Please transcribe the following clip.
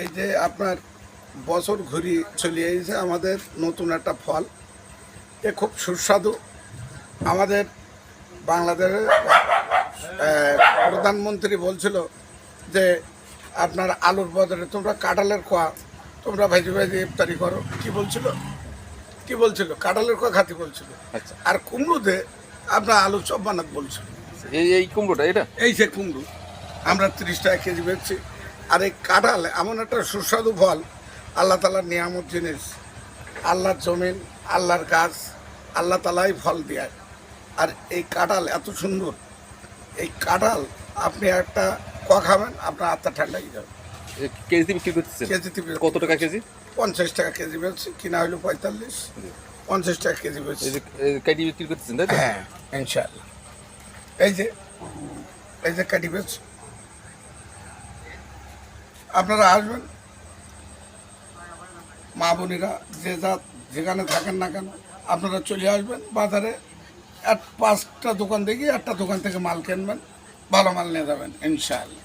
এই যে আপনার বছর ঘুরি চলে এসেছে আমাদের নতুন একটা ফল, এ খুব সুস্বাদু। আমাদের বাংলাদেশের প্রধানমন্ত্রী বলছিল যে আপনার আলুর বদলে তোমরা কাঁঠালের খোয়া, তোমরা ভাজি ভাজি ইফতারি করো। কি বলছিল কাঁঠালের খোয়া খাতে বলছিল। আচ্ছা, আর কুমড়োতে আপনার আলু চপ বানাতে বলছিল। এই কুমড়োটা এটা এই যে কুমড়ো আমরা 30 টাকা কেজি বেচছি। আর এই কাঁঠাল এমন একটা সুস্বাদু ফল, আল্লাহ তালার নিয়ামত জিনিস। আল্লাহর জমিন, আল্লাহর গাছ, আল্লাহ তালাই ফল দেয়। আর এই কাঁঠাল এত সুন্দর, এই কাঁঠাল আপনি একটা খাবেন আপনার আত্মা ঠান্ডাই যাবে। কেজিতে বিক্রি করতেছেন? কেজিতে কত টাকা কেজি? 50 টাকা কেজি বেচছি, কিনা হলো 45, 50 টাকা কেজি বেচছি। কেজি বিক্রি করতেছেন তাই তো? হ্যাঁ, ইনশাআল্লাহ। এই যে কাটি বেচছি, আপনারা আসবেন, মা বোনেরা যেখানে থাকেন না কেন আপনারা চলে আসবেন বাজারে। 5টা দোকান দেখি একটা দোকান থেকে মাল কিনবেন, ভালো মাল নিয়ে যাবেন ইনশাআল্লাহ।